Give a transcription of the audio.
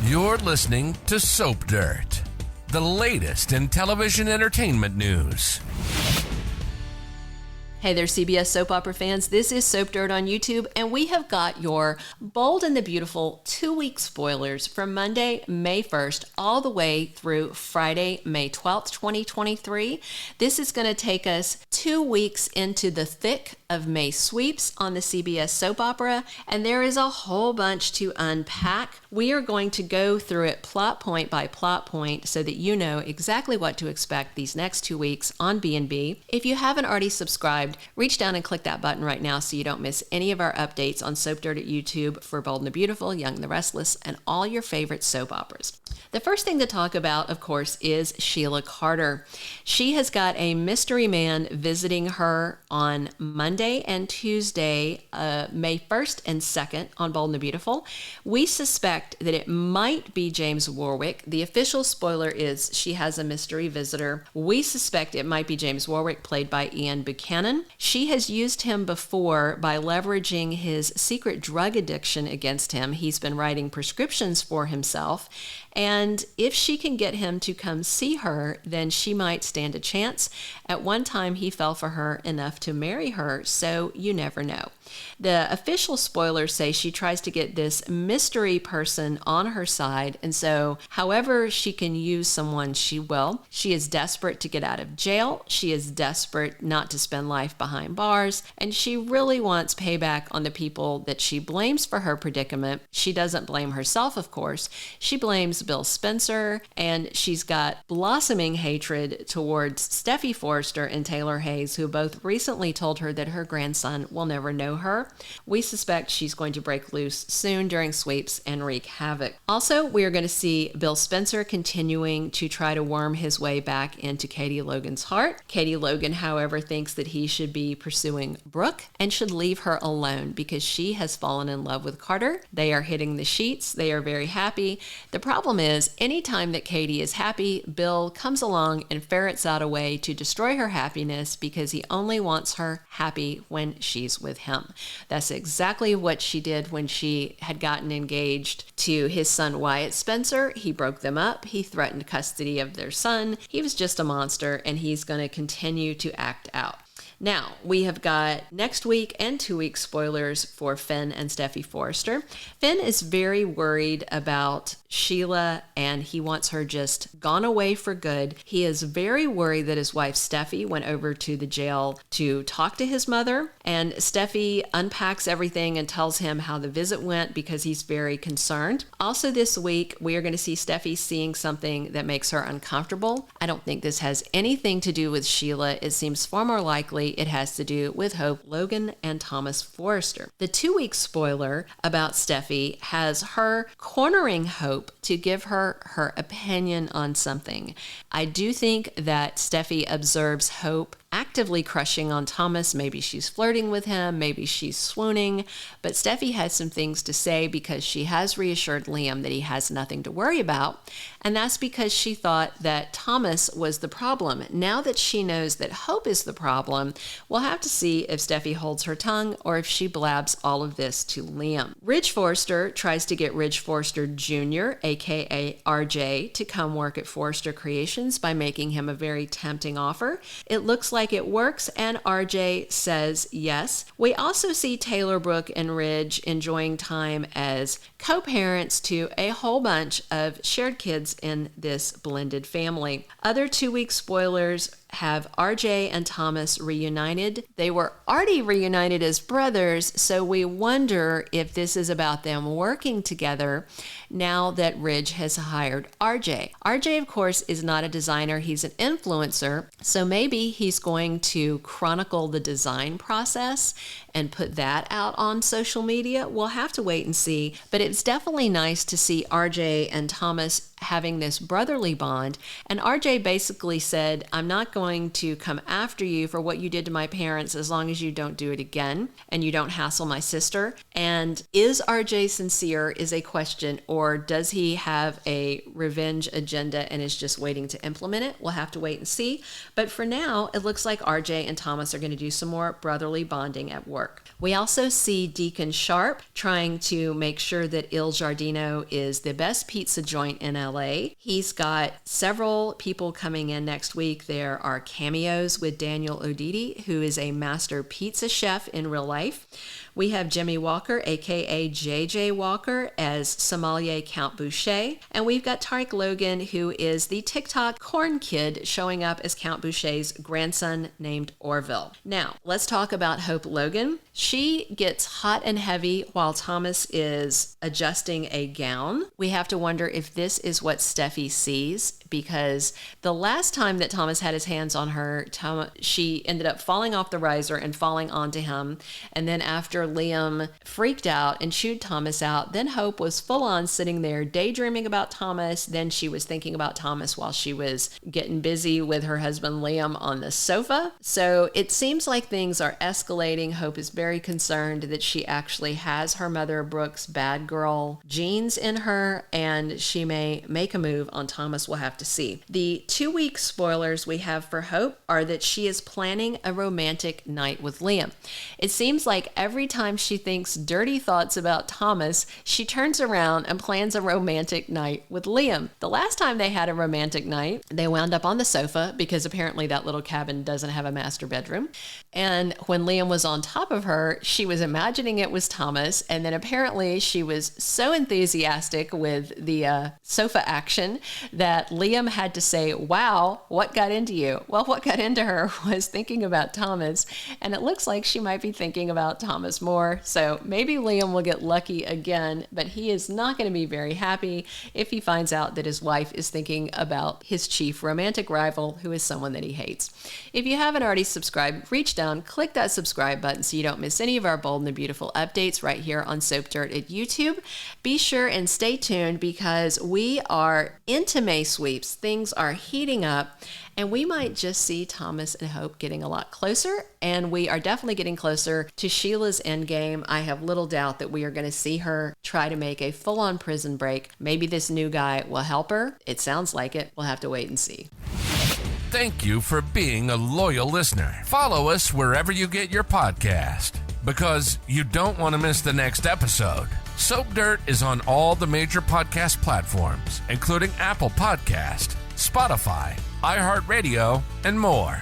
You're listening to Soap Dirt, the latest in television entertainment news. Hey there, CBS soap opera fans. This is Soap Dirt on YouTube, and we have got your Bold and the Beautiful 2-week spoilers from Monday, May 1st, all the way through Friday, May 12th, 2023. This is going to take us 2 weeks into the thick of May sweeps on the CBS soap opera, and there is a whole bunch to unpack. We are going to go through it plot point by plot point so that you know exactly what to expect these next 2 weeks on B&B. If you haven't already subscribed, reach down and click that button right now so you don't miss any of our updates on Soap Dirt at YouTube for Bold and the Beautiful, Young and the Restless, and all your favorite soap operas. The first thing to talk about, of course, is Sheila Carter. She has got a mystery man visiting her on Monday and Tuesday, May 1st and 2nd on Bold and the Beautiful. We suspect that it might be James Warwick. The official spoiler is she has a mystery visitor. We suspect it might be James Warwick, played by Ian Buchanan. She has used him before by leveraging his secret drug addiction against him. He's been writing prescriptions for himself. And if she can get him to come see her, then she might stand a chance. At one time, he fell for her enough to marry her, so you never know. The official spoilers say she tries to get this mystery person on her side, and so however she can use someone, she will. She is desperate to get out of jail. She is desperate not to spend life behind bars, and she really wants payback on the people that she blames for her predicament. She doesn't blame herself, of course. She blames Bill Spencer, and she's got blossoming hatred towards Steffy Forrester and Taylor Hayes, who both recently told her that her grandson will never know her. We suspect she's going to break loose soon during sweeps and wreak havoc. Also, we are going to see Bill Spencer continuing to try to worm his way back into Katie Logan's heart. Katie Logan, however, thinks that he should be pursuing Brooke and should leave her alone because she has fallen in love with Carter. They are hitting the sheets. They are very happy. The problem is, anytime that Katie is happy, Bill comes along and ferrets out a way to destroy her happiness because he only wants her happy when she's with him. That's exactly what she did when she had gotten engaged to his son Wyatt Spencer. He broke them up. He threatened custody of their son. He was just a monster, and he's going to continue to act out. Now, we have got next week and 2 week spoilers for Finn and Steffy Forrester. Finn is very worried about Sheila, and he wants her just gone away for good. He is very worried that his wife Steffy went over to the jail to talk to his mother, and Steffy unpacks everything and tells him how the visit went because he's very concerned. Also this week, we are going to see Steffy seeing something that makes her uncomfortable. I don't think this has anything to do with Sheila. It seems far more likely it has to do with Hope Logan and Thomas Forrester. The 2 week spoiler about Steffy has her cornering Hope to give her her opinion on something. I do think that Steffy observes Hope actively crushing on Thomas. Maybe she's flirting with him, maybe she's swooning, but Steffy has some things to say because she has reassured Liam that he has nothing to worry about, and that's because she thought that Thomas was the problem. Now that she knows that Hope is the problem, we'll have to see if Steffy holds her tongue or if she blabs all of this to Liam. Ridge Forrester tries to get Ridge Forrester Jr., aka RJ, to come work at Forrester Creations by making him a very tempting offer. It looks like it works, and RJ says yes. We also see Taylor, Brooke, and Ridge enjoying time as co-parents to a whole bunch of shared kids in this blended family. Other 2 week spoilers have RJ and Thomas reunited. They were already reunited as brothers, so we wonder if this is about them working together now that Ridge has hired RJ. RJ, of course, is not a designer. He's an influencer, so maybe he's going to chronicle the design process and put that out on social media. We'll have to wait and see, but it's definitely nice to see RJ and Thomas having this brotherly bond. And RJ basically said, I'm not going to come after you for what you did to my parents as long as you don't do it again and you don't hassle my sister. And is RJ sincere is a question, or does he have a revenge agenda and is just waiting to implement it? We'll have to wait and see. But for now, it looks like RJ and Thomas are going to do some more brotherly bonding at work. We also see Deacon Sharp trying to make sure that Il Giardino is the best pizza joint in LA. He's got several people coming in next week. There are cameos with Daniel Odidi, who is a master pizza chef in real life. We have Jimmy Walker, aka JJ Walker, as sommelier Count Boucher. And we've got Katie Logan, who is the TikTok corn kid, showing up as Count Boucher's grandson named Orville. Now, let's talk about Hope Logan. She gets hot and heavy while Thomas is adjusting a gown. We have to wonder if this is what Steffy sees, because the last time that Thomas had his hands on her, she ended up falling off the riser and falling onto him. And then after Liam freaked out and chewed Thomas out, then Hope was full on sitting there daydreaming about Thomas. Then she was thinking about Thomas while she was getting busy with her husband Liam on the sofa. So it seems like things are escalating. Hope is very concerned that she actually has her mother Brooke's bad girl genes in her, and she may make a move on Thomas. We'll have to see. The 2-week spoilers we have for Hope are that she is planning a romantic night with Liam. It seems like every time she thinks dirty thoughts about Thomas, she turns around and plans a romantic night with Liam. The last time they had a romantic night, they wound up on the sofa because apparently that little cabin doesn't have a master bedroom. And when Liam was on top of her, she was imagining it was Thomas. And then apparently she was so enthusiastic with the sofa action that Liam had to say, wow, what got into you? Well, what got into her was thinking about Thomas. And it looks like she might be thinking about Thomas more. So maybe Liam will get lucky again, but he is not going to be very happy if he finds out that his wife is thinking about his chief romantic rival, who is someone that he hates. If you haven't already subscribed, reach down, click that subscribe button so you don't miss any of our bold and the beautiful updates right here on Soap Dirt at YouTube. Be sure and stay tuned because we are into May sweeps. Things are heating up, and we might just see Thomas and Hope getting a lot closer, and we are definitely getting closer to Sheila's endgame. I have little doubt that we are going to see her try to make a full-on prison break. Maybe this new guy will help her. It sounds like it. We'll have to wait and see. Thank you for being a loyal listener. Follow us wherever you get your podcast, because you don't want to miss the next episode. Soap Dirt is on all the major podcast platforms, including Apple Podcast, Spotify, iHeartRadio, and more.